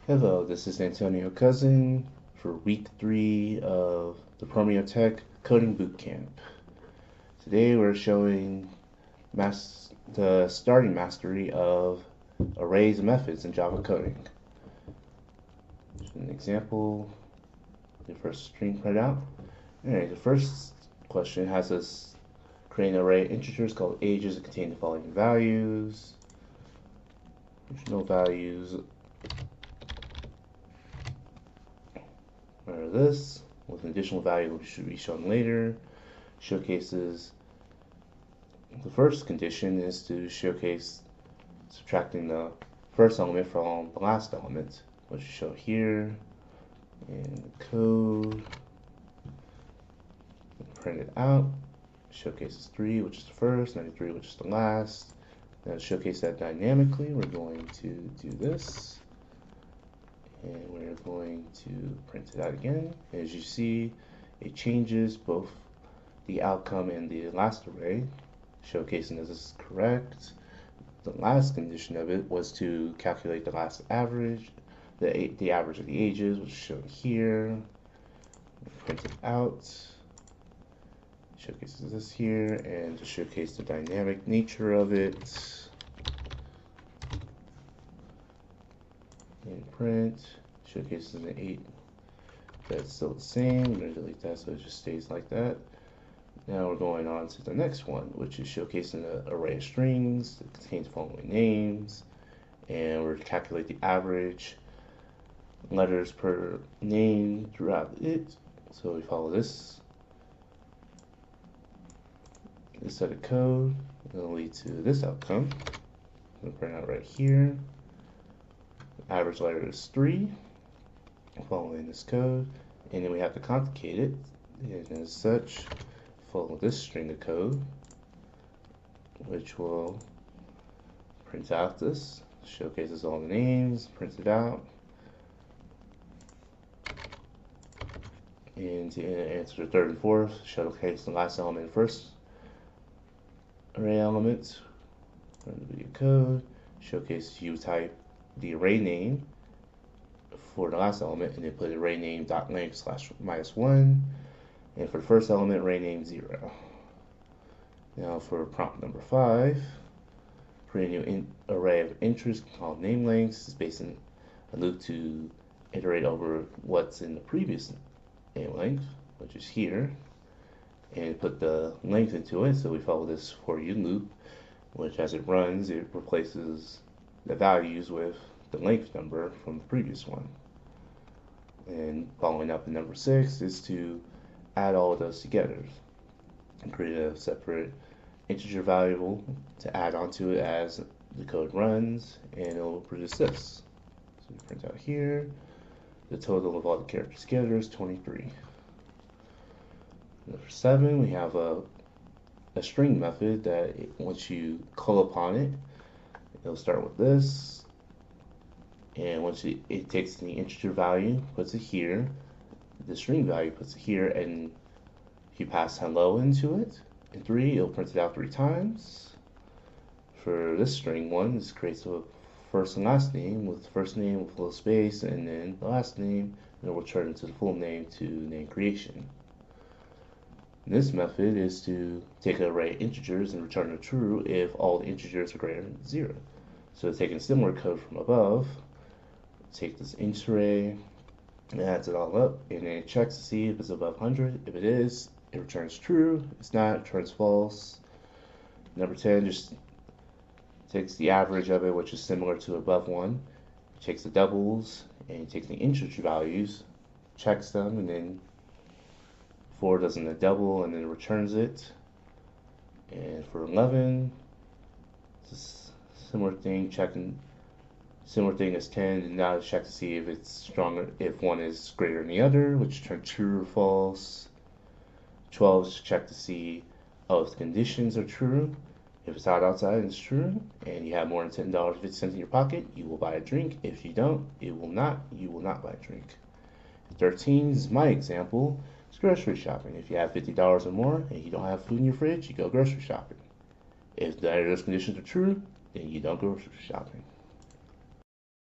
Hello, this is Antonio Cousin for week 3 of the Promineo Tech Coding Bootcamp. Today we're showing the starting mastery of arrays and methods in Java coding. An example, the first string printout. Alright, the first question has us create an array of integers called ages that contain the following values. There's no values. This with an additional value which should be shown later showcases the first condition is to showcase subtracting the first element from the last element, which is shown here in the code. Print it out. Showcases 3, which is the first, 93, which is the last. Now to showcase that dynamically, we're going to do this. And we're going to print it out again. As you see, it changes both the outcome and the last array, showcasing that this is correct. The last condition of it was to calculate the last average, the average of the ages, which is shown here. Print it out. Showcases this here, and to showcase the dynamic nature of it. And print showcases an 8. That's still the same. I'm going to delete that so it just stays like that. Now we're going on to the next one, which is showcasing an array of strings that contains the following names, and we're to calculate the average letters per name throughout it. So we follow this set of code. It'll lead to this outcome. We'll print out right here. Average letter is 3, following this code, and then we have to complicate it, and as such, follow this string of code, which will print out this, showcases all the names, prints it out, and to answer the third and fourth, showcase the last element first array element, run the video code, showcase you type the array name for the last element, and then put array name dot length slash -1, and for the first element, array name 0. Now for prompt number 5, create a new array of interest called name lengths. It's based on a loop to iterate over what's in the previous name length, which is here, and put the length into it. So we follow this for you loop, which as it runs, it replaces the values with the length number from the previous one. And following up in number 6 is to add all of those together and create a separate integer variable to add onto it as the code runs, and it will produce this. So we print out here, the total of all the characters together is 23. Number 7, we have a string method that once you call upon it, it'll start with this, and once it takes the integer value, puts it here, the string value puts it here, and if you pass hello into it, in 3, it'll print it out 3 times. For this string one, this creates a first and last name, with the first name with a little space, and then the last name, and it will turn into the full name to name creation. This method is to take an array of integers and return a true if all the integers are greater than 0. So taking similar code from above, take this int array and adds it all up, and then it checks to see if it's above 100. If it is, it returns true. If it's not, it returns false. Number 10 just takes the average of it, which is similar to above one. It takes the doubles and takes the integer values, checks them, and then 4 does a double and then returns it. And for 11, it's a similar thing, similar thing as 10, and now check to see if it's stronger, if one is greater than the other, which turns true or false. 12 is to check to see if the conditions are true. If it's hot outside and it's true, and you have more than $10.50 in your pocket, you will buy a drink. If you don't, you will not buy a drink. 13 is my example. It's grocery shopping. If you have $50 or more and you don't have food in your fridge, you go grocery shopping. If either of those conditions are true, then you don't go grocery shopping.